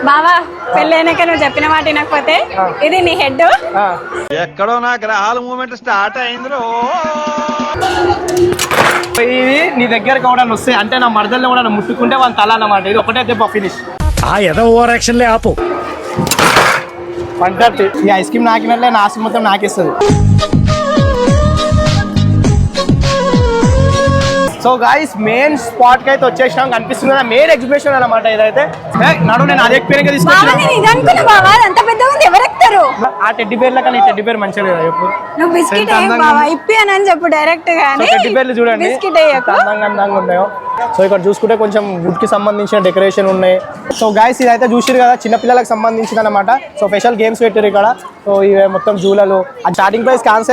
బావా పెళ్ళైనాక నువ్వు చెప్పిన మాట వినకపోతే ఇది నీ హెడ్. ఎక్కడో నా గ్రహాల మూమెంట్ స్టార్ట్ అయింది. ఇది నీ దగ్గరకు కూడా వస్తాయి అంటే నా మరదల్లో కూడా ముట్టుకుంటే వాళ్ళ తల అన్నమాట. ఇది ఒకటే దెబ్బ ఫినిష్. ఓవర్ యాక్షన్ లే ఆపు. పంటే ఈ ఐస్ క్రీమ్ నాకినట్లే నా ఆస్తి మొత్తం నాకేస్తుంది. సో గాయస్ మెయిన్ స్పాట్ కి అయితే వచ్చేసినాం. కనిపిస్తుంది కదా మెయిన్ ఎగ్జిబిషన్ అన్నమాట ఇదైతే. నడు నేను అదే ఎక్స్పీరియన్స్ తీసుకొచ్చిన. ఆ టెడ్డి పేర్ల కానీ టెడ్డి పేరు మంచిగా లేదా చెప్పు. నువ్వు బిస్కెట్ ఇప్పి అని చెప్పు డైరెక్ట్ గానీ. టెడ్డి పేర్లు చూడండి అందంగా ఉన్నాయో. సో ఇక్కడ చూసుకుంటే కొంచెం వుడ్ కి సంబంధించిన డెకరేషన్ ఉన్నాయి. సో గాయస్ ఇదైతే చూసిరు కదా చిన్న పిల్లలకు సంబంధించింది అనమాట. సో స్పెషల్ గేమ్స్ పెట్టారు ఇక్కడ. సో ఇవే మొత్తం జూలలు. ఆ స్టార్టింగ్ ప్రైస్ కాన్స్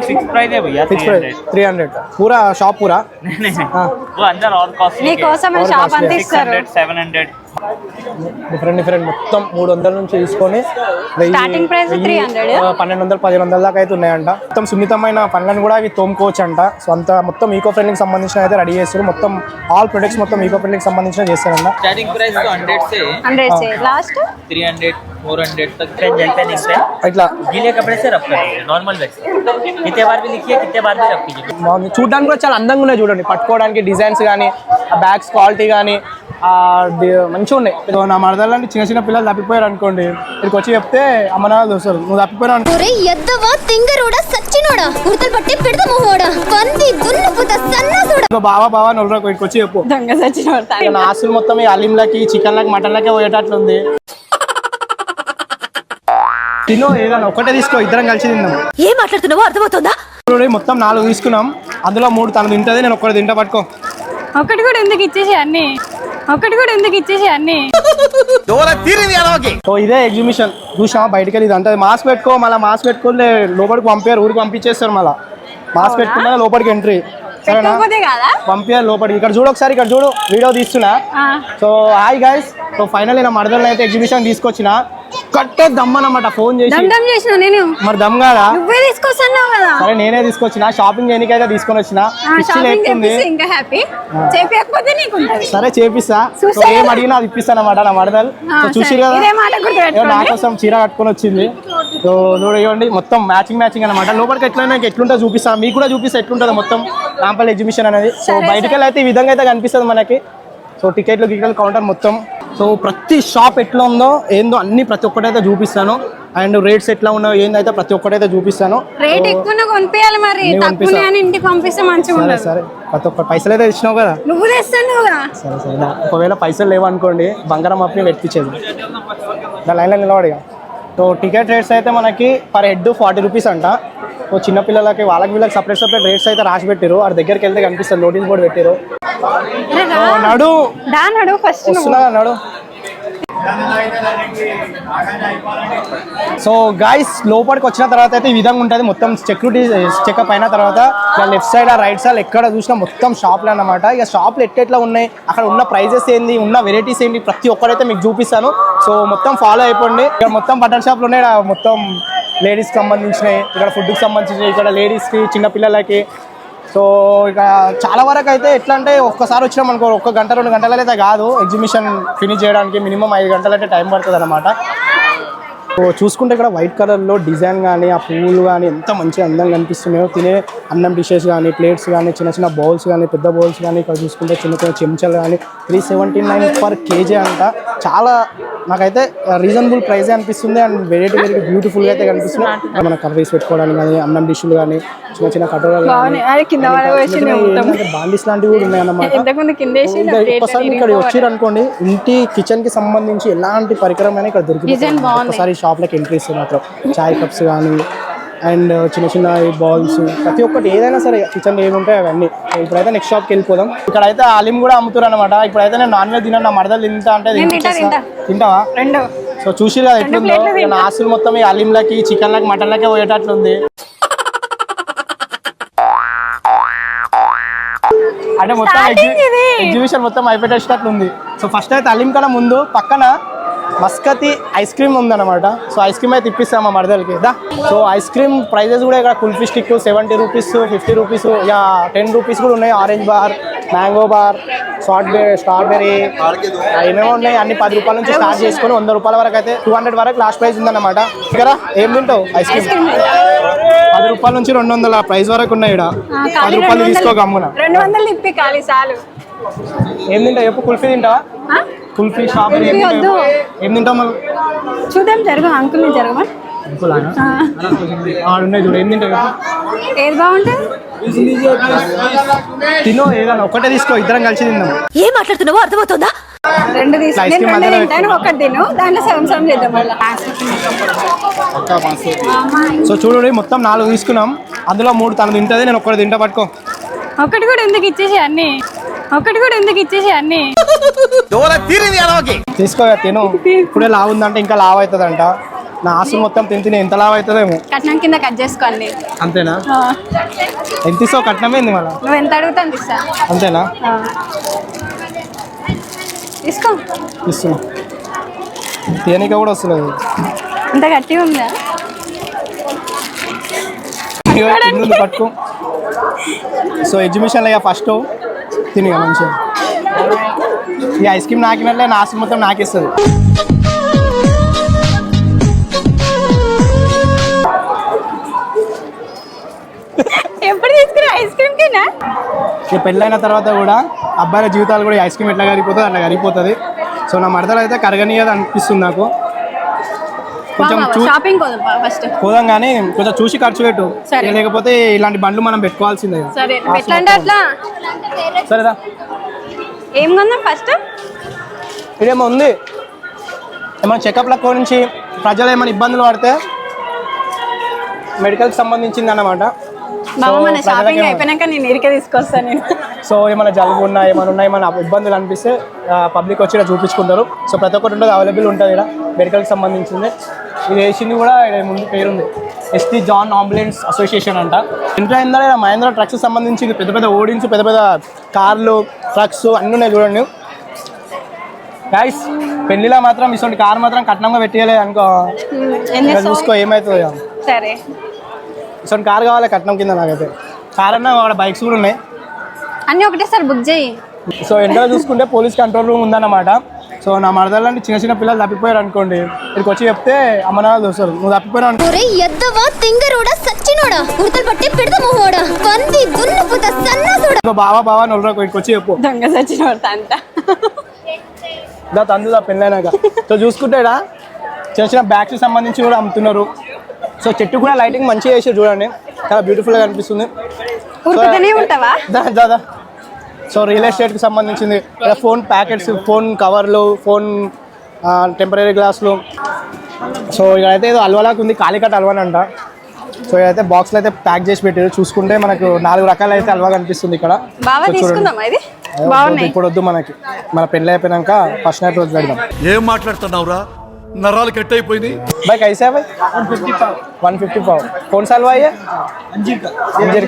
फिक्स प्राइस है भैया 300 पूरा शॉप पूरा वो अंदर और कॉस्ट నీ కోసం షాప్ అంతా ఇస్తారు. 700 డిఫరెంట్ మొత్తం 300 నుంచి తీసుకొని స్టార్టింగ్ ప్రైస్ 300 1200-1500 దాకా అయితే ఉన్నాయంట. మొత్తం సున్నితమైన పనులను కూడా అవి తోముకోవచ్చు అంట. సో అంత మొత్తం ఈకో ఫ్రెండ్లీకి సంబంధించిన అయితే రెడీ చేస్తారు. మొత్తం ఆల్ ప్రొడక్ట్స్ మొత్తం ఈకో ఫ్రెండ్లీకి సంబంధించిన చేస్తారంట. स्टार्टिंग प्राइस तो 100 से लास्ट 300 400 तक रेंज है पेन पे. ఇట్లా गीले कपड़े से रफ करिए नॉर्मल वैक्स कितने बार भी लिखिए कितने बार भी रफ कीजिए. చూడడానికి కూడా చాలా అందంగా ఉన్నాయి చూడండి. పట్టుకోవడానికి డిజైన్స్ కానీ ఆ బ్యాగ్స్ క్వాలిటీ కానీ మంచిగా ఉన్నాయి. నా మరదలని చిన్న చిన్న పిల్లలు తప్పిపోయారు అనుకోండి ఇక్కడికి వచ్చి చెప్తే అమ్మ నాన్న చూస్తారు. నువ్వు తప్పిపోయావు బావా బావా నొల్లరా ఇక్కడికి వచ్చి చెప్పు. నా ఆస్తులు మొత్తం ఈ అలీంలకి చికెన్లకి మటన్లకే పోయేటట్లుంది. తిను ఏదైనా ఒకటే తీసుకో ఇద్దరం కలిసి తిందాం. ఏం మాట్లాడుతున్నావో అర్థమవుతుందా? మొత్తం 4 తీసుకున్నాం. అందులో 3 తను తింటది నేను ఒక్కటి తింటా. పట్టుకో. ఒకటి కూడా ఎందుకు ఇచ్చేసి అన్ని సో ఇదే ఎగ్జిబిషన్ చూసామా బయటకి వెళ్ళి ఇదంతా మాస్క్ పెట్టుకో. మళ్ళీ మాస్క్ పెట్టుకోలే లోపలికి పంపారు. ఊరికి పంపించేస్తారు. మళ్ళీ మాస్క్ పెట్టుకున్నా లోపలికి ఎంట్రీ సరేనా పంపించారు లోపలికి. ఇక్కడ చూడు ఒకసారి ఇక్కడ చూడు వీడియో తీస్తున్నా. So hi guys. So final నా మరదలను అయితే ఎగ్జిబిషన్ తీసుకొచ్చిన. కట్టే దమ్ అన్నమాట. ఫోన్ చేసి మరి దమ్ కాదా సరే నేనే తీసుకొచ్చిన. షాపింగ్ చేయడానికి అయితే తీసుకొని వచ్చిన. సరే చేపిస్తా. సో ఏం అడిగినా అది ఇప్పిస్తాను అనమాట నా మరదలు. సో చూసి కదా నా కోసం చీర కట్టుకొని వచ్చింది. సో చూడండి మొత్తం మ్యాచింగ్ అనమాట. లోపలికి ఎట్లుంటుందో చూపిస్తాను. మీకు కూడా చూపిస్తా ఎట్లుంటుందో మొత్తం నాంపల్లి ఎగ్జిబిషన్ అనేది. సో బయటకి వెళ్ళి అయితే ఈ విధంగా అయితే కనిపిస్తుంది మనకి. సో టికెట్లు కౌంటర్ మొత్తం. సో ప్రతి షాప్ ఎట్లా ఉందో ఏందో అన్ని ప్రతి ఒక్కటైతే చూపిస్తాను. అండ్ రేట్స్ ఎట్లా ఉన్నాయో ఏందైతే ప్రతి ఒక్కటైతే చూపిస్తాను. రేట్ ఎక్కువ కొనిపించాలి మరి తక్కువనే అని ఇంటికి పంపిస్తే మంచిగా ఉంటుంది. సరే ప్రతి ఒక్క పైసలు అయితే ఇచ్చినావు కదా నువ్వు తెస్తానుగా. సరే ఒకవేళ పైసలు లేవనుకోండి బంగారం అప్పని పెట్టించేది దాని లైన్లో నిలబడిగా. సో టికెట్ రేట్స్ అయితే మనకి పర్ హెడ్ 40 రూపీస్ అంట. సో చిన్నపిల్లలకి వీళ్ళకి సపరేట్ రేట్స్ అయితే రాసి పెట్టారు. వాడి దగ్గరికి వెళ్తే కనిపిస్తుంది నోటీస్ బోర్డు పెట్టారు. నడు వస్తున్నా నడు. సో గాయస్ లోపలికి వచ్చిన తర్వాత అయితే ఈ విధంగా ఉంటుంది. మొత్తం సెక్యూరిటీ చెకప్ అయిన తర్వాత లెఫ్ట్ సైడ్ రైట్ సైడ్ ఎక్కడ చూసినా మొత్తం షాప్లు అన్నమాట. ఇక షాప్లు ఎట్లా ఉన్నాయి అక్కడ ఉన్న ప్రైజెస్ ఏంది ఉన్న వెరైటీస్ ఏంటి ప్రతి ఒక్కరైతే మీకు చూపిస్తాను. సో మొత్తం ఫాలో అయిపోండి. ఇక్కడ మొత్తం బట్టల షాప్లు ఉన్నాయి. మొత్తం లేడీస్కి సంబంధించినవి ఇక్కడ ఫుడ్కి సంబంధించినవి ఇక్కడ లేడీస్కి చిన్నపిల్లలకి. సో ఇక చాలా వరకు అయితే ఎట్లా అంటే ఒక్కసారి వచ్చినాం అనుకో 1 గంట 2 గంటలు అయితే కాదు ఎగ్జిబిషన్ ఫినిష్ చేయడానికి మినిమం 5 గంటలు అయితే టైం పడుతుంది అనమాట. సో చూసుకుంటే ఇక్కడ వైట్ కలర్లో డిజైన్ కానీ ఆ పువ్వులు కానీ ఎంత మంచిగా అందంగా కనిపిస్తున్నాయో. తినే అన్నం డిషెస్ కానీ ప్లేట్స్ కానీ చిన్న బౌల్స్ కానీ పెద్ద బౌల్స్ కానీ ఇక్కడ చూసుకుంటే చిన్న చెంచాలు కానీ 379 పర్ కేజీ అంట. చాలా నాకైతే రీజనబుల్ ప్రైజే అనిపిస్తుంది. అండ్ వెరైటీ బ్యూటిఫుల్గా అయితే కనిపిస్తుంది. మన కర్రీస్ పెట్టుకోవడానికి కానీ అన్నం డిష్లు కానీ చిన్న కటోరాలు బాండీస్ లాంటివి కూడా ఉన్నాయన్నమాట. ఒక్కసారి ఇక్కడ వచ్చారు అనుకోండి ఇంటి కిచెన్ కి సంబంధించి ఎలాంటి పరికరం అయినా ఇక్కడ దొరుకుతుంది. ఒక్కసారి షాప్లోకి ఎంట్రీ ఇస్తే మాత్రం చాయ్ కప్స్ కానీ అండ్ చిన్న బాల్స్ ప్రతి ఒక్కటి ఏదైనా సరే కిచెన్ ఏముంటాయి అవన్నీ. ఇప్పుడైతే నెక్స్ట్ షాప్కి వెళ్ళిపోదాం. ఇక్కడైతే అలీం కూడా అమ్ముతారు అనమాట. ఇప్పుడైతే నేను నాన్ వెజ్ తిన్నాను. నా మరదలు తింటా అంటే తింటావా? సో చూసి కదా ఎట్లుందో నా ఆస్తులు మొత్తం ఈ అలీంలకి చికెన్లకి మటన్లకే పోయేటట్లుంది. అంటే మొత్తం ఎగ్జిబిషన్ మొత్తం అయిపోయేటట్లుంది. సో ఫస్ట్ అయితే అలీం కన్నా ముందు పక్కన మస్కతి ఐస్ క్రీమ్ ఉందన్నమాట. సో ఐస్ క్రీమ్ అయితే ఇప్పిస్తాం మా మరదలకి దా. సో ఐస్ క్రీమ్ ప్రైజెస్ కూడా ఇక్కడ kulfi stick 70 rupees 50 rupees 10 rupees కూడా ఉన్నాయి. Orange bar mango bar, strawberry ఏమేమో ఉన్నాయి. అన్ని 10 రూపాయల నుంచి స్టార్ట్ చేసుకొని 100 రూపాయల వరకు అయితే 200 వరకు లాస్ట్ ప్రైస్ ఉందన్నమాట. ఇక్కడ ఏం తింటావు? ఐస్ క్రీమ్ 10 రూపాయల నుంచి 200 ప్రైస్ వరకు ఉన్నాయి. ఇక్కడ 10 రూపాయలు తీసుకో గమ్మున. 200 ఇప్పి ఖాళీ చాలు. ఏం తింటావు చెప్పు? కుల్ఫీ తింటావా? కుల్ఫీ స్ట్రాబెరీ ఏం తింటావు మళ్ళీ? చూద్దాం, జరుగు అంకుల్ని జరగమా. ఆడున్నాయి చూడు. ఏం తింటావు? ఏది బాగుంటుంది? తినో, ఏదన్నా ఒకటే తీసుకో, ఇద్దరం కలిసి తిందాం. ఏం మాట్లాడుతున్నావో అర్థమవుతుందా? 2 తీసుకుని 2 తింటాను, ఒకటి తిను, దాంట్లో 7 చేద్దాం మళ్ళీ. సో చూడండి, మొత్తం 4 తీసుకున్నాం. అందులో 3 తను తింటది, నేను ఒక్కటి తింటా. పట్టుకో. ఒకటి కూడా ఎందుకు ఇచ్చేసి అన్ని, ఒకటి కూడా ఎందుకు ఇచ్చేసి అన్ని తీసుకో, తిను. ఇప్పుడే లావు ఉందంటే ఇంకా లావు అవుతుందంట. నా ఆశలు మొత్తం తిని ఎంత లావు అవుతుందేమో. కట్నం కింద కట్ చేసుకోండి. అంతేనా? ఎంత ఇస్తావు? కట్నమేంది మళ్ళీ? నువ్వు ఎంత అడుగుతాను ఇస్తా. అంతేనా? తీసుకో. ఇస్తున్నా. తేనిక కూడా వస్తుంది. అంత గట్టిగా ఉందా? పట్టుకో. సో ఎగ్జిబిషన్లో ఇక ఫస్ట్ తిని మంచిగా ఈ ఐస్ క్రీమ్ నాకినట్లే నా ఆశ మొత్తం నాకిస్తుంది. ఎప్పుడు తీసుకురా ఐస్ క్రీమ్ కినా? ఇక పెళ్ళైన తర్వాత కూడా అబ్బాయిల జీవితాలు కూడా ఐస్ క్రీమ్ ఎట్లా కరిగిపోతుంది అట్లా కరిగిపోతుంది. సో నా మడతలు అయితే కరగనీయదు అనిపిస్తుంది నాకు. కొంచెం షాపింగ్ ఫస్ట్ పోదాం కానీ కొంచెం చూసి ఖర్చు పెట్టు, లేకపోతే ఇలాంటి బండ్లు మనం పెట్టుకోవాల్సిందే. సరే ఎట్లా అట్లా. సరేదా? ఏం కొందాం ఫస్ట్? ఇదేమో ఉంది, ఏమైనా చెకప్ల గురించి ప్రజలు ఏమైనా ఇబ్బందులు పడితే మెడికల్కి సంబంధించింది అన్నమాట. బాబు మన షాపింగ్ అయిపోయినాక నేను ఇరికే తీసుకొస్తాను నేను. సో ఏమైనా జలుబు ఉన్నా ఏమైనా ఉన్నాయి, ఏమైనా ఇబ్బందులు అనిపిస్తే పబ్లిక్ వచ్చి ఇక్కడ చూపించుకుంటారు. సో ప్రతి ఒక్కటి ఉంటుంది, అవైలబుల్ ఉంటుంది ఇక్కడ మెడికల్కి సంబంధించింది. ఇది వేసింది కూడా ఇక్కడ ముందు పేరుంది, ఎస్టీ జాన్ అంబులెన్స్ అసోసియేషన్ అంట. ఇంట్లో ఏంటంటే మహేంద్ర ట్రక్స్కి సంబంధించింది పెద్ద పెద్ద ఓడిన్స్, పెద్ద పెద్ద కార్లు, ట్రక్స్ అన్నీ ఉన్నాయి చూడండి. గైస్ పెళ్లిలో మాత్రం ఇటువంటి కార్ మాత్రం కట్నంగా పెట్టేయలేదు అనుకో, చూసుకో ఏమవుతుందో. సరే ఇటువంటి కార్ కావాలి కట్నం కింద. నాకైతే కార్ అన్నా వాడ బైక్స్ కూడా ఉన్నాయి, అన్నీ ఒకటేసారి బుక్ చేయి. సో ఎండలో చూసుకుంటే పోలీస్ కంట్రోల్ రూమ్ ఉందన్నమాట. సో నా మరదలాంటి చిన్న చిన్న పిల్లలు తప్పిపోయారు అనుకోండి, ఇక్కడికి వచ్చి చెప్తే అమ్మ నాన్న చూస్తారు. నువ్వు తప్పిపోయావు అనుకో, బావా బావా నొలరా ఇక్కడికి వచ్చి చెప్పు, దొంగ సచ్చిన అంత తందుదా పెళ్ళైనాక. సో చూసుకుంటే చిన్న చిన్న బ్యాగ్స్ సంబంధించి కూడా అమ్ముతున్నారు. సో చెట్టు కూడా లైటింగ్ మంచిగా చేసారు చూడండి, చాలా బ్యూటిఫుల్గా కనిపిస్తుంది. దాదా సో రియల్ ఎస్టేట్కి సంబంధించింది ఫోన్ ప్యాకెట్స్, ఫోన్ కవర్లు, ఫోన్ టెంపరీ గ్లాసులు. సో ఇక్కడైతే ఏదో అల్వాలాగా ఉంది, కాలికట్ అల్వాన్ అంట. సో ఇదైతే బాక్స్లో అయితే ప్యాక్ చేసి పెట్టారు. చూసుకుంటే మనకు 4 రకాలు అయితే అల్వా కనిపిస్తుంది ఇక్కడ. ఇప్పుడు వద్దు మనకి, మన పెళ్ళి అయిపోయినాక ఫస్ట్ నైట్ రోజు పెడదాం. ఏం మాట్లాడుతున్నావురా? नराल कट అయిపోయింది भाई कैसे है भाई 150 पाव कौन सा हलवा है अंजीर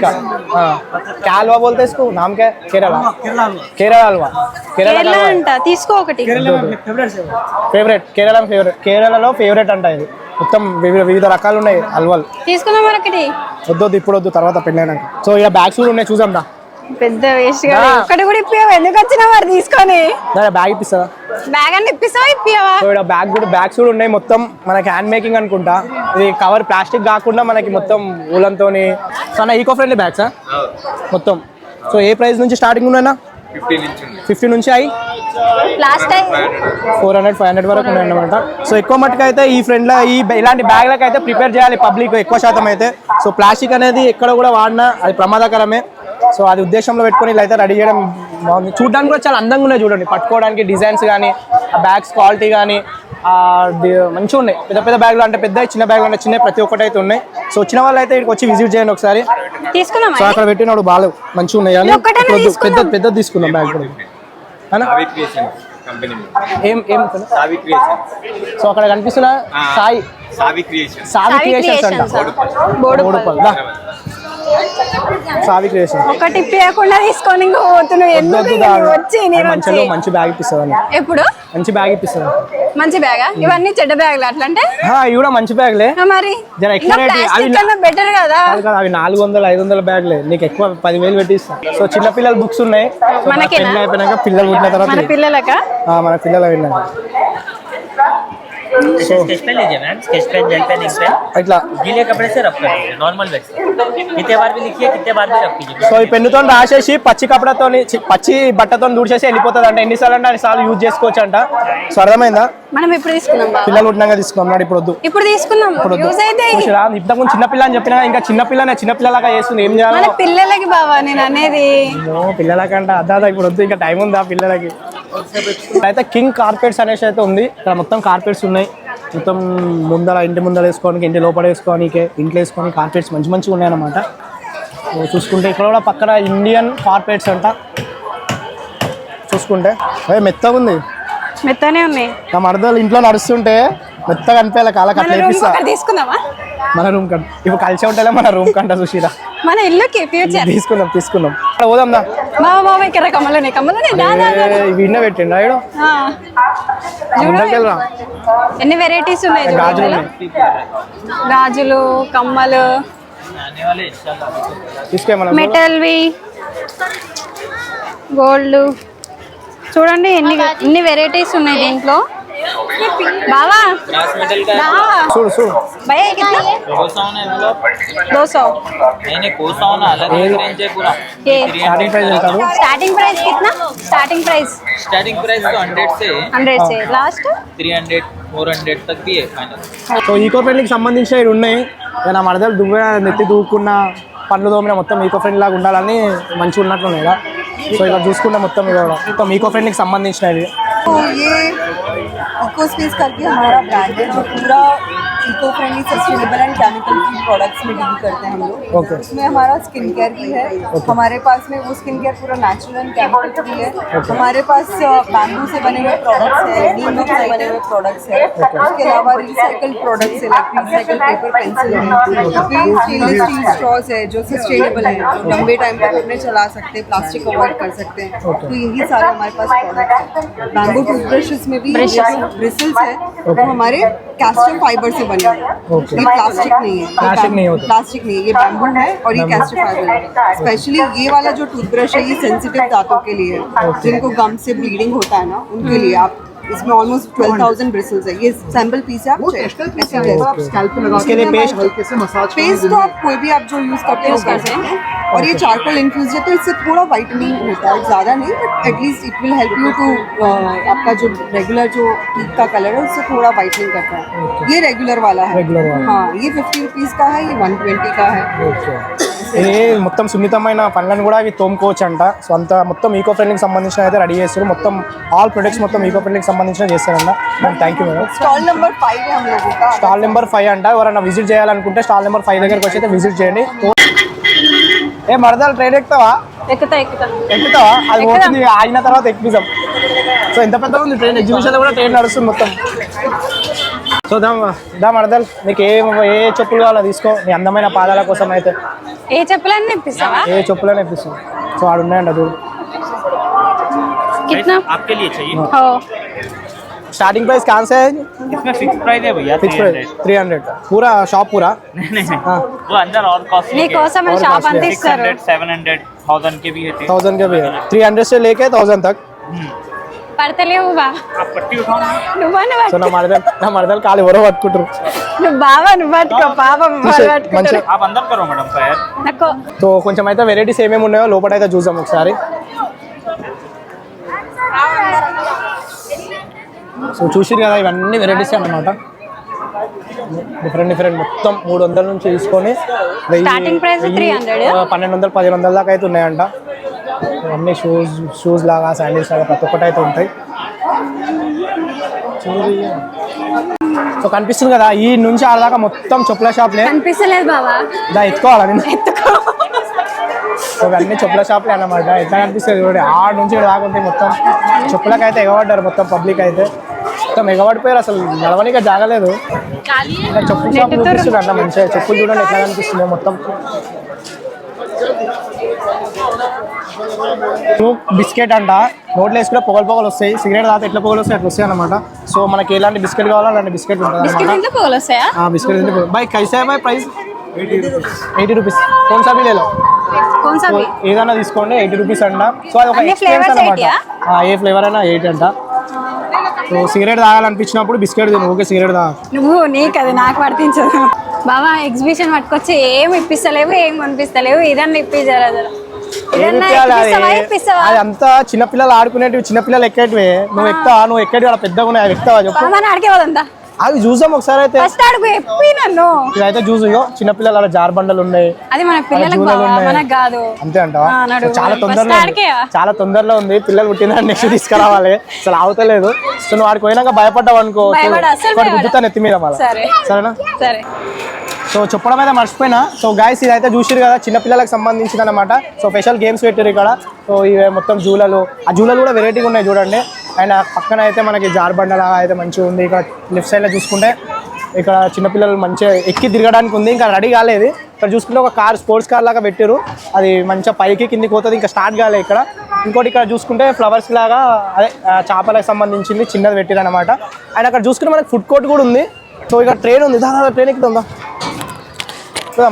का हाँ क्या हलवा बोलते हैं इसको नाम क्या है केरला हलवा కేరళ అంట తీసుకో ఒకటి ఫేవరెట్ కేరళలో ఫేవరెట్ అంట ఇది మొత్తం వివిధ రకాలు ఉన్నాయి హల్వాలు తీసుకుందాం ఒకటి వద్దు ఇప్పుడు వద్దు తర్వాత పెళ్ళైనాక సో ఇక్కడ బ్యాగ్స్ కూడా ఉన్నాయి చూద్దాం రా పెద్ద వేస్ట్ గా ఒక్కటి కూడా ఇప్పియావు ఎందుకు వచ్చినా మరి తీసుకొని బ్యాగ్ ఇప్పిస్తావా బ్యాగ్ అని ఇప్పిస్తావా ఇప్పియావా సో ఇక్కడ బ్యాగ్స్ కూడా ఉన్నాయి మొత్తం మనకి హ్యాండ్ మేకింగ్ అనుకుంటా ఇది కవర్ ప్లాస్టిక్ కాకుండా మనకి మొత్తం ఊలంతోని చాలా ఈకో ఫ్రెండ్లీ బ్యాగ్స్ మొత్తం సో ఏ ప్రైస్ నుంచి స్టార్టింగ్ ఉన్నాయన్నా 50 నుంచి అయి లాస్ట్ టైం 400-500 వరకు ఉన్నాయి అన్నమాట సో ఎక్కువ మట్టుకు అయితే ఈ ఫ్రెండ్లో ఇలాంటి బ్యాగ్లకు అయితే ప్రిపేర్ చేయాలి పబ్లిక్ ఎక్కువ శాతం అయితే సో ప్లాస్టిక్ అనేది ఎక్కడ కూడా వాడినా అది ప్రమాదకరమే సో అది ఉద్దేశంలో పెట్టుకొని ఇలా అయితే రెడీ చేయడం బాగుంది చూడడానికి కూడా చాలా అందంగా ఉన్నాయి చూడండి పట్టుకోవడానికి డిజైన్స్ కానీ ఆ బ్యాగ్స్ క్వాలిటీ కానీ మంచిగా ఉన్నాయి పెద్ద పెద్ద బ్యాగ్లు అంటే పెద్ద చిన్న బ్యాగ్లు అంటే చిన్న ప్రతి ఒక్కటి అయితే ఉన్నాయి సో వచ్చిన వాళ్ళు అయితే ఇక్కడికి వచ్చి విజిట్ చేయండి ఒకసారి సో అక్కడ పెట్టినాడు బాగా మంచిగా ఉన్నాయి కానీ పెద్ద తీసుకుందాం బ్యాగ్ కూడా సో అక్కడ కనిపిస్తున్న సావి క్రియేషన్స్ అంట 3 సావి క్రియేషన్. ఒక టిప్ ఇవ్వకుండా తీసుకొని ఇంకా పోతున్నావు ఎందుకు వచ్చి నేను మంచిలో మంచి బ్యాగ్ ఇప్పిస్తుంది. ఎప్పుడు మంచి బ్యాగ్ ఇప్పిస్తుంది. మంచి బ్యాగా? ఇవన్నీ చెడ్డ బ్యాగులు అట్లా అంటే? ఇవి కూడా మంచి బ్యాగ్లే మరి బెటర్ కదా. అవి 400-500 బ్యాగ్లే, నీకు ఎక్కువ 10,000 పెట్టిస్తా. సో చిన్న పిల్లల బుక్స్ ఉన్నాయి, పెళ్లి అయిపోయినాక పిల్లలు పుట్టిన తర్వాత మన పిల్లల విన్నాక स्केच पेन लीजिए ma'am, sketch pen, gel pen, ink pen, इतना गीले कपड़े से रब कर लीजिए नॉर्मल वैक्स। कितने बार भी लिखिए, कितने बार भी रब कीजिए। సో ఈ పెన్నుతో రాసేసి పచ్చి కపడతో పచ్చి బట్టతో దూడ్చేసి వెళ్ళిపోతుంది అంట. ఎన్నిసార్లు అంటే అన్నిసార్లు యూజ్ చేసుకోవచ్చు అంట. సో అర్థమైందా? మనం ఇప్పుడు తీసుకున్నాం, పిల్లలు పుట్టినాక తీసుకున్నాం. ఇప్పుడు వద్దు, ఇప్పుడు తీసుకున్నాం. ఇంతకు చిన్న పిల్ల అని చెప్పినా ఇంకా చిన్నపిల్లలాగా చేస్తుంది. ఏం చేయాలి? మన పిల్లలకి బావా నేను అనేది. పిల్లలకంట అదా ఇప్పుడు వద్దు, ఇంకా టైం ఉందా పిల్లలకి? అయితే కింగ్ కార్పెట్స్ అనేసి అయితే ఉంది. ఇక్కడ మొత్తం కార్పెట్స్ ఉన్నాయి. మొత్తం ముందర ఇంటి ముందర వేసుకోనికి, ఇంటి లోపల వేసుకోనికి, ఇంట్లో వేసుకొని కార్పెట్స్ మంచిగా ఉన్నాయి అన్నమాట. చూసుకుంటే ఇక్కడ కూడా పక్కన ఇండియన్ కార్పెట్స్ అంట. చూసుకుంటే మెత్తగా ఉంది, మెత్తనే ఉన్నాయి. నా మరదలు ఇంట్లో నడుస్తుంటే మెత్తగా అనిపించాలి, కాళ్ళకి అట్లా వేపిస్తా. తీసుకుందామా మన రూమ్ కంట ఇప్పుడు కలిసి ఉంటే మన రూమ్ కంట చూసిరా, మన ఇల్లుకి ఫ్యూచర్ తీసుకుందాం. పోదాం దా బాబా ఇక్కడ కమ్మలోనే విన్న పెట్టిండు ఆడు. ఎన్ని వెరైటీస్ ఉన్నాయి, గాజులు, కమ్మలు, మెటల్వి, గోల్డ్. చూడండి ఎన్ని వెరైటీస్ ఉన్నాయి దీంట్లో. బావా చూడు భయ్యా कितना 200 स्टार्टिंग प्राइस कितना? स्टार्टिंग प्राइस तो 100 से लास्ट 300-400 तक भी है फाइनल. సో ఈకో ఫ్రెండ్లీకి సంబంధించిన ఇవి ఉన్నాయి. నా మరదలు నెత్తి దూకున్న పండ్లు తోమిన మొత్తం ఈకో ఫ్రెండ్లీ లాగా ఉండాలని మంచిగా ఉన్నట్లున్నాయి కదా. సో ఇలా చూసుకుంటే మొత్తం మొత్తం ఈకో ఫ్రెండ్లీకి సంబంధించినవి. ये इको स्पेस करके हमारा ब्रांड है जो पूरा eco friendly sustainable and chemical free products में डील करते हैं हम लोग. उसमें हमारा स्किन केयर भी है. हमारे पास में वो स्किन केयर पूरा नेचुरल एंड केमिकल फ्री है. हमारे पास बैम्बू से बने हुए प्रोडक्ट्स है, नीम से बने हुए प्रोडक्ट्स है. उसके अलावा रिसाइकल्ड प्रोडक्ट्स है, लाइक रिसाइकल्ड पेपर पेंसिल है, स्टेनलेस स्टील स्ट्रॉस है जो सस्टेनेबल है, जो लंबे टाइम तक अपने चला सकते हैं, प्लास्टिक अवॉइड कर सकते हैं. तो यही सारे हमारे पास प्रोडक्ट्स है. बैम्बू टूथब्रशेस में भी ब्रिसल्स है वो हमारे कैस्टर फाइबर से बने हैं. ये प्लास्टिक नहीं है, प्लास्टिक नहीं है, ये बैम्बू है और ये कैस्टर फाइबर है. स्पेशली ये वाला जो टूथब्रश है ये सेंसिटिव दांतों के लिए है, जिनको गम से ब्लीडिंग होता है ना उनके लिए. आप इसमें ऑलमोस्ट 12,000 ब्रिसल्स है. ये सैंपल पीस है, आप पेस्ट तो आप कोई भी आप जो यूज करते हैं कर सकते हैं. और ये चारकोल इन्फ्यूज है तो इससे थोड़ा वाइटनिंग होता है, ज़्यादा नहीं but at least it will help you to आपका जो रेगुलर जो टीथ का कलर है उससे थोड़ा वाइटनिंग करता है. ये रेगुलर वाला है. हाँ ये 50 रुपीज़ का है, ये 120 का है. ఇది మొత్తం సున్నితమైన పనులను కూడా అవి తోముకోవచ్చు అంట. సో అంత మొత్తం ఈకో ఫ్రెండ్లీకి సంబంధించిన అయితే రెడీ చేస్తారు. మొత్తం ఆల్ ప్రొడక్ట్స్ మొత్తం ఈకో ఫ్రెండ్లీకి సంబంధించిన చేస్తారంట. Thank you madam. Stall number 5 है हम लोगों का. స్టాల్ నెంబర్ 5 అంట. ఎవరైనా విజిట్ చేయాలనుకుంటే స్టాల్ నెంబర్ 5 దగ్గరికి వచ్చి అయితే విజిట్ చేయండి. ఏ మరదలు ట్రైన్ ఎక్కుతావా? ఎక్కుతావా? అది పోతుంది ఆగిన తర్వాత ఎక్కిస్తాం. సో ఎంత పెద్ద ఉంది ట్రైన్, ఎగ్జిబిషన్లో కూడా ట్రైన్ నడుస్తుంది మొత్తం. సో దా మరదలు నీకు ఏ చెప్పులు కావాలో తీసుకో, నీ అందమైన పాదాల కోసం అయితే. ఏ చెప్పులన్నీ ఇప్పిస్తావా? ఏ చెప్పులైనా ఇప్పిస్తాం. సో ఆడు ఉన్నాయండి అది कितना आपके लिए चाहिए? हो स्टार्टिंग प्राइस कहाँ से है? इसमें फिक्स प्राइस है भैया, फिक्स प्राइस 300 पूरा शॉप पूरा. नहीं वो अंदर और कॉस्ट నీ కోసం షాప్ అంతా ఇస్తారు. 700 1000 के भी है, 1000 के भी है. 300 से लेके 1000 तक. పడతలేవు బా, आप पट्टी उठाओ ना. సో నా మరదలు కాలు ఎవరో పట్టుకుంటారు. నువ్వు బావా నువ్వు పట్టుకో పాపం పట్టుకుంటారు. आप अंदर करो मैडम पैर. నాకు సో కొంచెం అయితే వెరైటీస్ ఏమేమి ఉన్నాయో లోపల అయితే చూద్దాం ఒకసారి. సో చూసిరు కదా ఇవన్నీ వెరైటీస్ అన్నమాట. డిఫరెంట్ మొత్తం 300 నుంచి తీసుకొని స్టార్టింగ్ ప్రైస్ 300, 1200 1100 దాకా అయితే ఉన్నాయంట. అన్ని షూస్ లాగా శాండిల్స్ లాగా ప్రతి ఒక్కటి అయితే ఉంటాయి. సో కనిపిస్తుంది కదా ఈ నుంచి ఆడదాకా మొత్తం చెప్పుల షాప్లే. కనిపిస్తలేదు బావా, ఎత్తుకోవాలా నేను? సో ఇవన్నీ చెప్పుల షాప్లే అన్నమాట. ఎట్లా కనిపిస్తుంది చూడండి, ఆడ నుంచి దాకా ఉంటాయి మొత్తం. చెప్పులకైతే ఎగబడ్డారు మొత్తం పబ్లిక్ అయితే, మొత్తం ఎగబడిపోయారు. అసలు నడవనిక జాగలేదు. చెప్పుల షాప్ చూపిస్తుంది అంట మంచిగా. చెప్పులు చూడండి ఎట్లా కనిపిస్తుంది మొత్తం. బిస్కెట్ అంట నోట్లో వేసుకుంటే పొగలు వస్తాయి, సిగరెట్ తాగితే ఎట్లా పొగలు వస్తాయి అట్లా వస్తాయి అనమాట. సో మనకి ఎలాంటి బిస్కెట్ కావాలో అలాంటి బిస్కెట్ ఉంటుంది అనమాట. బిస్కెట్ బాయ్ కైసా బాయ్ ప్రైస్ 80 రూపీస్. कौन सा भी ले लो, ఏదైనా తీసుకోండి 80 రూపీస్ అంట. సో అది ఒక ఎక్స్పీరియన్స్ అనమాట. ఏ ఫ్లేవర్ అయినా 8 అంట. సో సిగరెట్ తాగాలనిపించినప్పుడు బిస్కెట్ తిను, ఓకే సిగరెట్ తాగా. నువ్వు నీకు అది నాకు వర్తించదు బాబా. ఎగ్జిబిషన్ పట్టుకొచ్చి ఏం ఇప్పిస్తలేవు, ఏం కనిపిస్తలేవు. ఇదన్నా ఇప్పించారు, అది అంతా చిన్నపిల్లలు ఆడుకునేటివి, చిన్నపిల్లలు ఎక్కేటివి. నువ్వు ఎక్కుతావా? నువ్వు ఎక్కేటి వాళ్ళ పెద్దగా ఉన్నాయి, అవి ఎక్కుతావా చెప్పు? ఆడికేవాదంతా అవి చూసాం ఒకసారి. అయితే ఇదైతే చూసు, చిన్నపిల్లలు అలా జార్బండలు ఉన్నాయి, అది మన పిల్లలకు మనకు కాదు అంతే అంటావా? చాలా తొందరలో ఉంది. పిల్లలు పుట్టిన నెక్స్ట్ తీసుకురావాలి, అసలు ఆగుతలేదు. సో నువ్వు ఆడికి పోయినాక భయపడ్డావు అనుకో, గుద్దుతాను ఎత్తి మీద మళ్ళీ. సరేనా? సరే. సో చెప్పడం అయితే మర్చిపోయినా. సో గైస్ ఇదైతే చూసిరు కదా, చిన్నపిల్లలకు సంబంధించింది అనమాట. సో స్పెషల్ గేమ్స్ పెట్టారు ఇక్కడ. సో ఇవే మొత్తం జూలలు, ఆ జూలలు కూడా వెరైటీగా ఉన్నాయి చూడండి. అండ్ పక్కన అయితే మనకి జార్బండలా అయితే మంచిగా ఉంది. ఇక్కడ లెఫ్ట్ సైడ్లో చూసుకుంటే ఇక్కడ చిన్నపిల్లలు మంచిగా ఎక్కి తిరగడానికి ఉంది, ఇంకా రెడీ కాలేదు. ఇక్కడ చూసుకుంటే ఒక కార్, స్పోర్ట్స్ కార్ లాగా పెట్టారు, అది మంచిగా పైకి కిందికి పోతుంది, ఇంకా స్టార్ట్ కాలేదు ఇక్కడ. ఇంకోటి ఇక్కడ చూసుకుంటే ఫ్లవర్స్ లాగా అదే చేపలకు సంబంధించింది చిన్నది పెట్టారు అనమాట. అండ్ అక్కడ చూసుకుంటే మనకి ఫుడ్ కోర్ట్ కూడా ఉంది. సో ఇక్కడ ట్రైన్ ఉంది, దాదాపు ట్రైన్ ఎక్కుతుందా?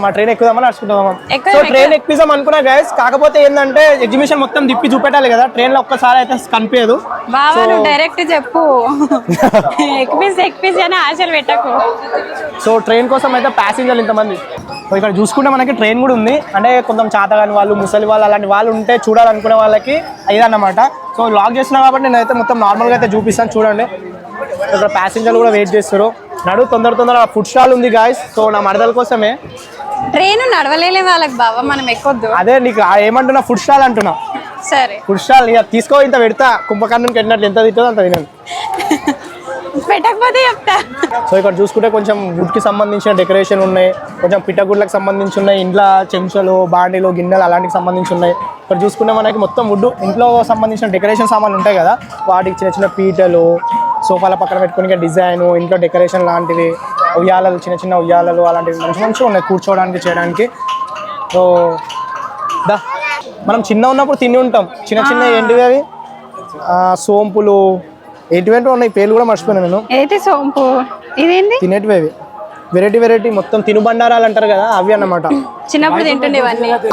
మా ట్రైన్ ఎక్కుదామా నడుచుకుంటామా? సో ట్రైన్ ఎక్కిద్దాం అనుకున్నా గైస్. కాకపోతే ఏంటంటే ఎగ్జిబిషన్ మొత్తం తిప్పి చూపెట్టాలి కదా, ట్రైన్ లో ఒక్కసారి అయితే కనిపించదు. డైరెక్ట్ చెప్పు అని ఆశలు పెట్టకు. సో ట్రైన్ కోసం అయితే ప్యాసింజర్లు ఇంతమంది. సో ఇక్కడ చూసుకుంటే మనకి ట్రైన్ కూడా ఉంది. అంటే కొంచెం చాతగాని వాళ్ళు, ముసలి వాళ్ళు, అలాంటి వాళ్ళు ఉంటే చూడాలనుకునే వాళ్ళకి ఇదన్నమాట. సో లాక్ చేస్తున్నా కాబట్టి నేనైతే మొత్తం నార్మల్గా అయితే చూపిస్తాను చూడండి. ఇక్కడ ప్యాసింజర్లు కూడా వెయిట్ చేస్తారు. తొందర ఫుడ్ స్టాల్ ఉంది గాయస్. సో నా మరదల కోసమే ట్రైన్ నడవలేని వాళ్ళకి బాబా మనం ఎక్కొద్దు. అదే నీకు ఏమంటున్నా, ఫుడ్ స్టాల్ అంటున్నా. సరే ఫుడ్ స్టాల్ ఇక తీసుకో, ఇంత పెడతా. కుంభకర్ణునికి వెళ్ళినట్లు ఎంత తింటుందో అంత తినండి, పెట్టకపోతే చెప్తా. సో ఇక్కడ చూసుకుంటే కొంచెం వుడ్ కి సంబంధించిన డెకరేషన్ ఉన్నాయి, కొంచెం పిట్టగుడ్లకు సంబంధించి ఉన్నాయి, ఇంట్లో చెంచాలు, బాండీలు, గిన్నెలు అలాంటికి సంబంధించి ఉన్నాయి. ఇక్కడ చూసుకుంటే మనకి మొత్తం వుడ్, ఇంట్లో సంబంధించిన డెకరేషన్ సామాన్లు ఉంటాయి కదా, వాటికి చిన్న చిన్న పీటలు, సోఫాల పక్కన పెట్టుకునే డిజైన్, ఇంట్లో డెకరేషన్ లాంటివి, ఉయ్యాలలు, చిన్న చిన్న ఉయ్యాలలు అలాంటివి మంచిగా ఉన్నాయి కూర్చోవడానికి, చేయడానికి. సో మనం చిన్న ఉన్నప్పుడు తిని ఉంటాం చిన్న చిన్న ఏంటివి అవి సోంపులు ఏంటివేంటో ఉన్నాయి, పేర్లు కూడా మర్చిపోయాను నేను. ఏంటి సోంపు? ఇదేంటి? తినేటివి అవి వెరైటీ మొత్తం తినుబండారాలు అంటారు కదా, అవి అన్నమాట. చిన్నప్పుడు తింటుండే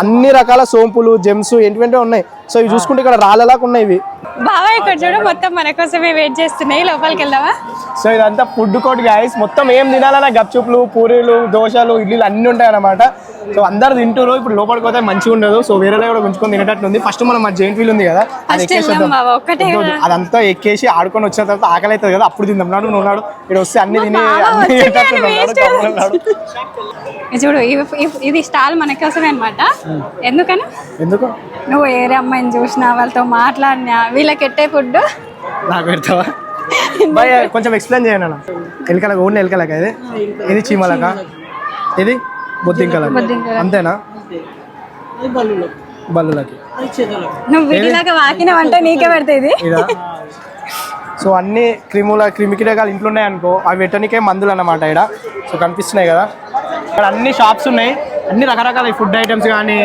అన్ని రకాల సోంపులు, జెమ్స్ ఏంటివేంటో ఉన్నాయి. సో ఇవి చూసుకుంటే ఇక్కడ రాళ్ళలాగా ఉన్నాయి ఇవి. బావా ఇక్కడ చూడు, మొత్తం మన కోసమే వెయిట్ చేస్తున్నాయి, లోపలికి వెళ్దామా? సో ఇదంతా ఫుడ్ కోర్ట్ గైస్. మొత్తం ఏం తినాలన్నా గప్చుప్లు, పూరీలు, దోశలు, ఇడ్లీలు అన్ని ఉంటాయి అన్నమాట. సో అందరు తింటారు. ఇప్పుడు లోపలికి పోతే మంచిగా ఉండదు, సో వేరే కూడా ఉంచుకొని తినేటట్లు ఉంది. ఫస్ట్ మనం జైంట్ వీల్ ఉంది కదా, అది అదంతా ఎక్కేసి ఆడుకొని వచ్చిన తర్వాత ఆకలి అవుతుంది కదా, అప్పుడు తిందాం. నాడు నువ్వు నాడు ఇక్కడ వస్తే అన్ని తిని చూడు. ఇది స్టాల్ మన కోసమే అనమాట. ఎందుకని? ఎందుకు? నువ్వు ఏరే అమ్మాయిని చూసినా, వాళ్ళతో మాట్లాడినా, వీళ్ళకి ఎట్టే ఫుడ్ నాకు పెడతావా? కొంచెం ఎక్స్ప్లెయిన్ చేయండి అన్న. ఎలకలక, ఓన్లీ ఎలకలక ఇది? ఇది చీమలక, ఇది బొద్దింకలక, అంతేనా? బల్లులకి. నువ్వు వీటిలాగా వాకినవంటే నీకే పెడతాయి ఇదా? సో అన్ని క్రిమికీటకాలు ఇంట్లో ఉన్నాయి అనుకో, అవి పెట్టడానికే మందులు అన్నమాట ఇక్కడ. సో కనిపిస్తున్నాయి కదా, ఇక్కడ అన్ని షాప్స్ ఉన్నాయి, అన్ని రకరకాల ఫుడ్ ఐటమ్స్ కానీ,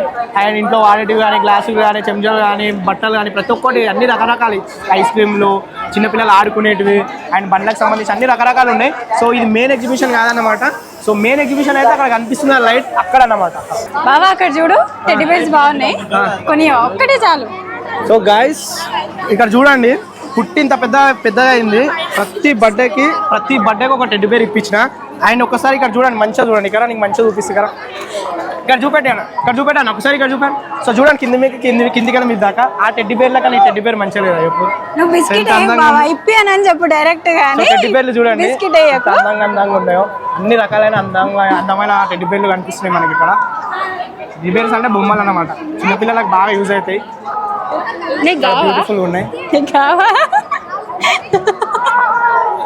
అండ్ ఇంట్లో వాడేటివి కానీ, గ్లాసులు కానీ, చెంచాలు కానీ, బట్టలు కానీ, ప్రతి ఒక్కటి అన్ని రకరకాల ఐస్ క్రీమ్లు, చిన్నపిల్లలు ఆడుకునేటివి, అండ్ బండ్లకు సంబంధించి అన్ని రకరకాలు ఉన్నాయి. సో ఇది మెయిన్ ఎగ్జిబిషన్ కాదన్నమాట. సో మెయిన్ ఎగ్జిబిషన్ అయితే అక్కడ కనిపిస్తున్న లైట్ అక్కడ అన్నమాట. బాబా అక్కడ చూడు, టెడ్డీ బేర్స్ బాగున్నాయి, కొన్ని ఒక్కటే చాలు. సో గైస్ ఇక్కడ చూడండి, పుట్టి ఇంత పెద్దగా అయింది. ప్రతి బర్త్డేకి ఒక టెడ్డీ బేర్ ఇప్పించిన. అండ్ ఒకసారి ఇక్కడ చూడండి, మంచిగా చూడండి, ఇక్కడ నీకు మంచిగా చూపిస్తుంది కదా, ఇక్కడ చూపెట్టాను ఒకసారి, ఇక్కడ చూపాను. సో చూడండి, కింది కదా మీరు దాకా, ఆ టెడ్డీ బేర్ లాగా నీ టెడ్డీ బేర్ మంచిగా లేదా చెప్పు? టెడ్డీ బేర్లు చూడండి అందంగా ఉన్నాయో, అన్ని రకాలైన అందమైన టెడ్డీ బేర్లు కనిపిస్తున్నాయి మనకి ఇక్కడ. టెడ్డీ బేర్స్ అంటే బొమ్మలు అన్నమాట, చిన్నపిల్లలకు బాగా యూజ్ అవుతాయి, బ్యూటిఫుల్ ఉన్నాయి.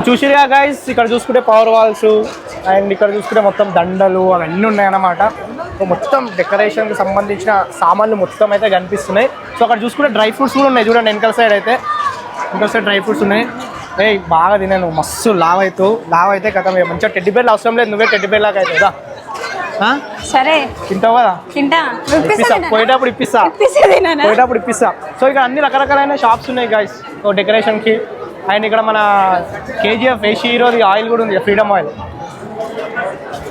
చూసిరా గైస్, ఇక్కడ చూసుకుంటే పవర్ వాల్స్, అండ్ ఇక్కడ చూసుకుంటే మొత్తం దండలు అవన్నీ ఉన్నాయన్నమాట. సో మొత్తం డెకరేషన్కి సంబంధించిన సామాన్లు మొత్తం అయితే కనిపిస్తున్నాయి. సో అక్కడ చూసుకుంటే డ్రై ఫ్రూట్స్ కూడా ఉన్నాయి చూడండి, వెనకాల సైడ్ డ్రై ఫ్రూట్స్ ఉన్నాయి. బాగా తిన్నాను, మస్తు లావ్ అయితే కదా, మంచిగా టెడ్డీ బేర్లు అవసరం లేదు, నువ్వే టెడ్డీ బేర్ లాగా అవుతుందా. సరే తింటావు కదా తింటా ఇప్పిస్తా పోయేటప్పుడు ఇప్పిస్తా పోయేటప్పుడు ఇప్పిస్తా సో ఇక్కడ అన్ని రకరకాలైన షాప్స్ ఉన్నాయి గాయస్ సో డెకరేషన్కి అండ్ ఇక్కడ మన కేజీఎఫ్ ఏసీ హీరోది ఆయిల్ కూడా ఉంది ఫ్రీడమ్ ఆయిల్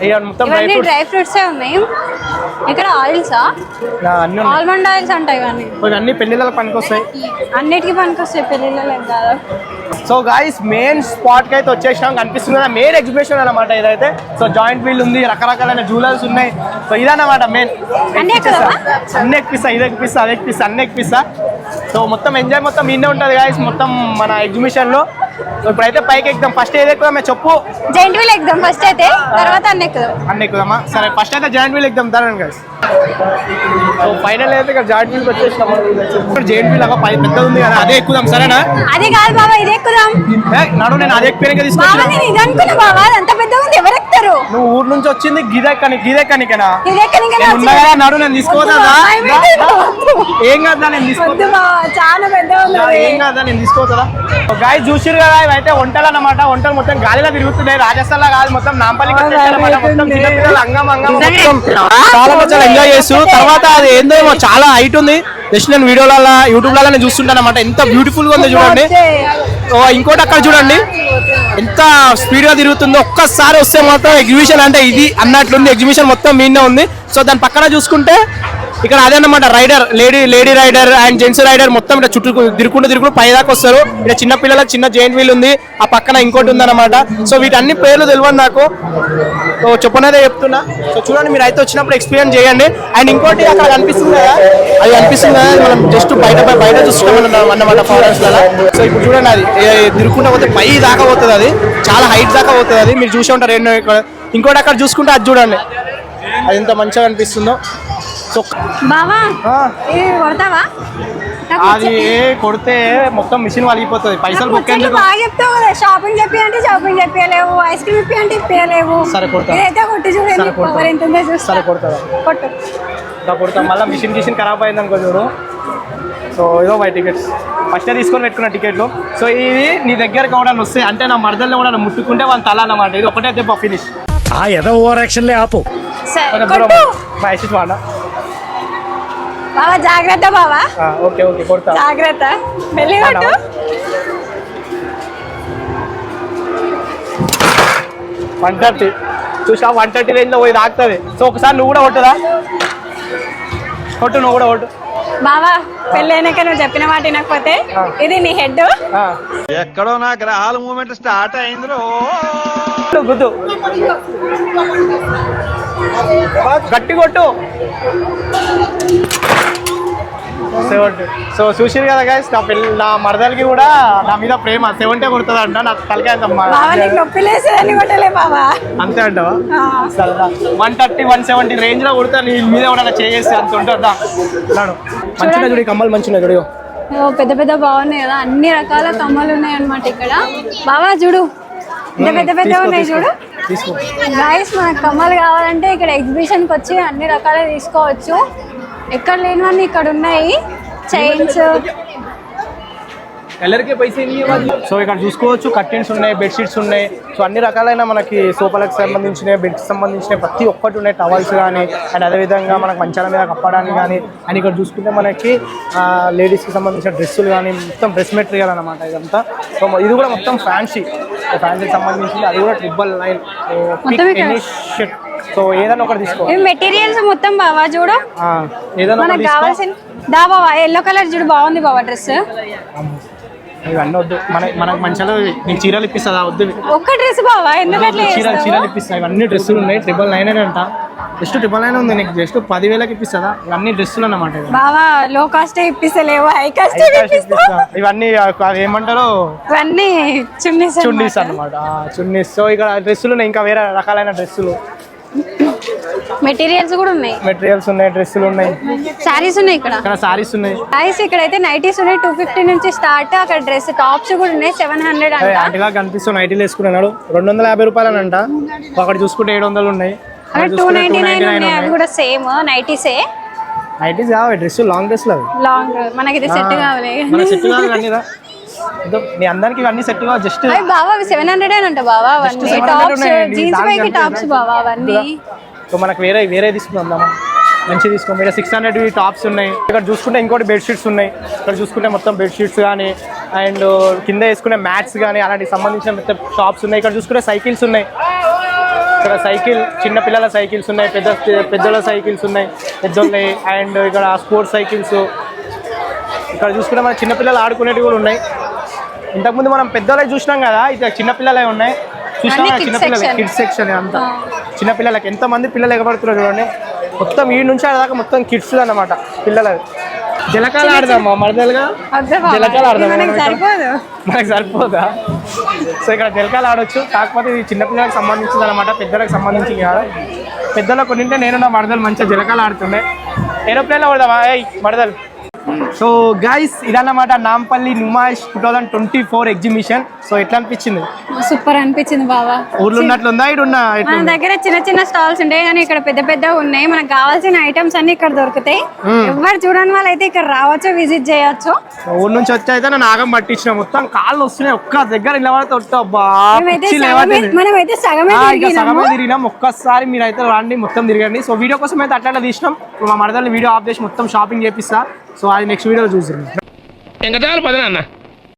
ఇక మొత్తం డ్రై ఫ్రూట్స్ ఉన్నాయి ఇక్కడ ఆయిల్సా అన్ని ఆల్మండ్ ఆయిల్స్ అంటాయి ఇవన్నీ అన్ని పెళ్లిళ్ళకి పనికొస్తాయి అన్నిటికీ పనికొస్తాయి పెళ్ళిళ్ళలో కాదు సో గాయస్ మెయిన్ స్పాట్కి అయితే వచ్చేసాం కనిపిస్తుంది కదా మెయిన్ ఎగ్జిబిషన్ అనమాట ఇదైతే సో జాయింట్ వీల్ ఉంది రకరకాలైన జ్యువెలర్స్ ఉన్నాయి సో ఇదన్నమాట మెయిన్ అన్ని ఎక్కిస్తా ఇది ఎక్కిస్తా అది ఎక్కిస్తా అన్ని ఎక్కిస్తా సో మొత్తం ఎంజాయ్ మొత్తం ఇన్నే ఉంటుంది గాయస్ మొత్తం మన ఎగ్జిబిషన్లో సో ఇప్పుడైతే పైకి ఎక్కుదాం ఫస్ట్ ఏది ఎక్కుదాం చెప్పు జాయింట్ వీల్ ఎక్కుదాం ఫస్ట్ అయితే తర్వాత అన్ని ఎక్కుదామా సరే ఫస్ట్ అయితే జాయింట్ వీల్ ఎక్కుదాం దాని గాయస్ సో ఫైనల్ అయితే ఇక్కడ జాయింట్ వీల్ వచ్చేసినాము ఇక్కడ జాయింట్ వీల్ పెద్దది ఉంది కదా అదే ఎక్కుదాం సరేనా అది కాదు బాబా ఇది ఎక్కుదాం నడు నేను అదే ఎక్కిపోయినా తీసుకొచ్చిన నేను ఇది అనుకున్నా బాబా అంత పెద్దగా ఉంది ఎవరు ఎక్కుతారు నువ్వు ఊరు నుంచి వచ్చింది గిదెక్కనికేనా ఉండగా నడు నేను తీసుకోదా ఏం కాదా నేను తీసుకోవద్దా చాలా పెద్దగా ఏం కాదా నేను తీసుకోవద్దా గాయస్ చూసిరు కదా ఇవైతే వంటలు అన్నమాట వంటలు మొత్తం గాలిలో తిరుగుతున్నాయి రాజస్థాన్ లా కాదు మొత్తం నాంపల్లికి వచ్చేసారన్నమాట మొత్తం చిన్నపిల్లలు అంగం చాలా ఎంజాయ్ చేస్తూ తర్వాత అది ఏందో చాలా హైట్ ఉంది జస్ట్ నేను వీడియోలలో యూట్యూబ్లలో నేను చూస్తుంటాను అనమాట ఎంత బ్యూటిఫుల్ గా ఉంది చూడండి ఇంకోటి అక్కడ చూడండి ఎంత స్పీడ్ గా తిరుగుతుందో ఒక్కసారి వస్తే మొత్తం ఎగ్జిబిషన్ అంటే ఇది అన్నట్లుంది ఎగ్జిబిషన్ మొత్తం మీనే ఉంది సో దాని పక్కన చూసుకుంటే ఇక్కడ అదే అన్నమాట rider lady rider and gents rider మొత్తం ఇక్కడ చుట్టూ తిరుగుకుంటూ పై దాకా వస్తారు ఇక్కడ చిన్న పిల్లలకు చిన్న జైంట్ వీల్ ఉంది ఆ పక్కన ఇంకోటి ఉందన్నమాట సో వీటన్ని పేర్లు తెలియదు నాకు సో చెప్పనేదే చెప్తున్నా సో చూడండి మీరు అయితే వచ్చినప్పుడు ఎక్స్పీరియన్స్ చేయండి అండ్ ఇంకోటి అక్కడ కనిపిస్తుంది కదా అది కనిపిస్తుంది కదా మనం జస్ట్ బయట చూస్తున్నాం అన్నమాట ఫారెన్స్ లలో సో ఇప్పుడు చూడండి అది తిరుగుకుంటూ పోతే పై దాకా పోతుంది అది చాలా హైట్ దాకా పోతుంది అది మీరు చూసి ఉంటారు ఇంకోటి అక్కడ చూసుకుంటే అది చూడండి అది ఎంత మంచిగా కనిపిస్తుందో సో బావా కొడతావా అది కొడితే మొత్తం మిషన్ వలిగిపోతుంది పైసలు బుక్ బాగా చెప్తావు కదా షాపింగ్ చెప్పి అంటే షాపింగ్ చెప్పలేవు ఐస్ క్రీమ్ ఇప్పి అంటే ఇప్పలేవు సరే కొడతా ఇదైతే కొట్టి చూడండి పవర్ ఎంత ఉందో చూస్తా సరే కొడతా కొడతాం మళ్ళీ మిషన్ ఖరాబ్ అయింది అనుకో చూడు సో ఇదో మై టికెట్స్ ఫస్టే తీసుకొని పెట్టుకున్న టికెట్లు సో ఇది నీ దగ్గరకు కూడా వస్తాయి అంటే నా మరదల్లో కూడా ముట్టుకుంటే వాళ్ళ తల అన్నమాట ఇది ఒకటే దెబ్బ ఫినిష్ ఆ ఏదో ఓవర్ యాక్షన్లే ఆపు వాడా బావా జాగ్రత్త బావా ఓకే కొడతా జాగ్రత్త వెళ్ళి కొట్టు 130 చూసా 130 రేంజ్ లో పోయి తాకుతుంది సో ఒకసారి నువ్వు కూడా కొట్టుదా నువ్వు కూడా కొట్టు బావా పెళ్ళి అయినాక నువ్వు చెప్పిన మాట వినకపోతే ఇది నీ హెడ్ ఎక్కడో నా గ్రహాల మూమెంట్ స్టార్ట్ అయిందిరో గుద్దు గట్టి కొట్టు సో చూసిరు కదా గైస్ నా మరదలకి కూడా నా మీద ప్రేమ 70 కొడుతుంది అంట నా తలకాయ అంతే అంటావా సరే 130 170 రేంజ్ లో కొడతా నీ మీద కూడా చేసి అంత ఉంటుందా మంచిగా చూడు కమ్మలు మంచిగా చూడు పెద్ద పెద్ద బాగున్నాయి కదా అన్ని రకాల కమ్మలు ఉన్నాయి అన్నమాట ఇక్కడ బావా చూడు పెద్ద పెద్ద ఉన్నాయి చూడు గైస్ మనకు కమ్మలు కావాలంటే ఇక్కడ ఎగ్జిబిషన్కి వచ్చి అన్ని రకాలు తీసుకోవచ్చు ఎక్కడ లేనివన్నీ ఇక్కడ ఉన్నాయి చైన్స్ సో ఇక్కడ చూసుకోవచ్చు కర్టెన్స్ ఉన్నాయి బెడ్షీట్స్ ఉన్నాయి సో అన్ని రకాలైన మనకి సోఫాలకు సంబంధించిన బెడ్కి సంబంధించిన ప్రతి ఒక్కటి ఉన్నాయి టవల్స్ కానీ అండ్ అదేవిధంగా మనకు మంచాల మీద కప్పడానికి కానీ అండ్ ఇక్కడ చూసుకుంటే మనకి లేడీస్కి సంబంధించిన డ్రెస్సులు కానీ మొత్తం డ్రెస్ మెటీరియల్ అనమాట ఇదంతా సో ఇది కూడా మొత్తం ఫ్యాన్సీకి సంబంధించింది అది కూడా 999 షర్ట్ సో ఏదైనా ఒకటి తీసుకో మెటీరియల్స్ మొత్తం బావా చూడు ఏదైనా మనకు కావాల్సిన దా బావా ఎల్లో కలర్ చూడు బాగుంది బావా డ్రెస్ ఇవన్నీ వద్దు మనకు మంచిగా నీకు చీరలు ఇప్పిస్తుందా వద్దు ఒక్క డ్రెస్ బావా ఎందుకంటే చీరలు ఇప్పిస్తాయి ఇవన్నీ డ్రెస్సులు ఉన్నాయి 999 అంట జస్ట్ 999 ఉంది నీకు జస్ట్ 10,000కి ఇప్పిస్తుందా ఇవన్నీ డ్రెస్సులు అన్నమాట బావా లో కాస్ట్ ఇప్పిస్తలేవు హై కాస్ట్ ఇవన్నీ ఏమంటారు ఇవన్నీ చున్నీస్ అన్నమాట చున్నీస్ సో ఇక్కడ డ్రెస్సులు ఉన్నాయి ఇంకా వేరే రకాలైన డ్రెస్సులు మెటీరియల్స్ కూడా ఉన్నాయి డ్రెస్సులు ఉన్నాయి సారీస్ ఉన్నాయి ఇక్కడ సారీస్ ఉన్నాయి ఇక్కడైతే నైటీస్ ఉన్నాయి 250 నుంచి స్టార్ట్ అక్కడ డ్రెస్ టాప్స్ కూడా ఉన్నాయి 700 అంట కనిపిస్తుంది నైటీలు వేసుకున్నాడు 250 రూపాయలు అంట అక్కడ చూసుకుంటే 700 ఉన్నాయి 299 ఉన్నాయి అవి కూడా సేమ్ నైటీస్ కావాలి డ్రెస్ లాంగ్ మనకి ఇది సెట్ కావాలి నీ అందరికి ఇవన్నీ సెట్ గా జస్ట్ బావా 700 అంట బావా అవన్నీ టాప్స్ జీన్స్ పైకి టాప్స్ బావా అవన్నీ సో మనకు వేరే తీసుకుందాం మంచిగా తీసుకోండి. ఇక్కడ 600 టాప్స్ ఉన్నాయి. ఇక్కడ చూసుకుంటే ఇంకోటి బెడ్షీట్స్ ఉన్నాయి. ఇక్కడ చూసుకుంటే మొత్తం బెడ్షీట్స్ కానీ అండ్ కింద వేసుకునే మ్యాట్స్ కానీ అలాంటికి సంబంధించిన మొత్తం షాప్స్ ఉన్నాయి. ఇక్కడ చూసుకుంటే సైకిల్స్ ఉన్నాయి. ఇక్కడ చిన్నపిల్లల సైకిల్స్ ఉన్నాయి, పెద్దల సైకిల్స్ ఉన్నాయి, పెద్దోళ్ళవి. అండ్ ఇక్కడ స్పోర్ట్స్ సైకిల్స్. ఇక్కడ చూసుకుంటే మన చిన్నపిల్లలు ఆడుకునేవి కూడా ఉన్నాయి. ఇంతకుముందు మనం పెద్దోళ్ళకి చూసినాం కదా, ఇక్కడ చిన్నపిల్లలే ఉన్నాయి. చూసినా చిన్నపిల్లలకి కిడ్స్ సెక్షన్ అంతా చిన్నపిల్లలకి ఎంతమంది పిల్లలు ఎగబడుతున్నారు చూడండి. మొత్తం ఈ నుంచి దాకా మొత్తం కిడ్స్ అన్నమాట పిల్లలది. జలకాలు ఆడదామా మరదలుగా? జలకాలు ఆడదామా? మనకు సరిపోదా? సో ఇక్కడ జలకాలు ఆడొచ్చు. కాకపోతే ఇది చిన్నపిల్లలకు సంబంధించింది అనమాట, పెద్దలకు సంబంధించింది కాదు. పెద్దలకు కొన్నింటే నేను నా మరదలు మంచిగా జలకాలు ఆడుతుండే. ఏరోప్లేన్లో ఆడదామా మరదలు? సో గైస్ ఇదన్నమాట నాంపల్లి నుమాయిష్ 2024 ఎగ్జిబిషన్. సో ఎట్లా అనిపించింది? సూపర్ అనిపించింది బావా. ఊర్లో ఉన్నట్లుందా? మన దగ్గర చిన్న స్టాల్స్ ఉంటాయి కానీ ఇక్కడ పెద్ద ఉన్నాయి. మనకు కావాల్సిన ఐటమ్స్ అన్ని ఇక్కడ దొరుకుతాయి. ఎవరు చూడని వాళ్ళు అయితే ఇక్కడ రావచ్చు, విజిట్ చేయొచ్చు. ఊరు నుంచి వచ్చి అయితే నేను ఆగం పట్టించిన, మొత్తం కాళ్ళు వస్తున్నాయి. ఒక్క దగ్గర నిలబడితే మనమైతే సగమే తిరిగినాం. ఒక్కసారి మీరు అయితే రండి, మొత్తం తిరగండి. సో వీడియో కోసం అయితే అట్లా తీసినాం. మా మరదల్ని వీడియో ఆఫ్ చేసి మొత్తం షాపింగ్ చేపిస్తా. సో అది నెక్స్ట్ వీడియోలో చూసి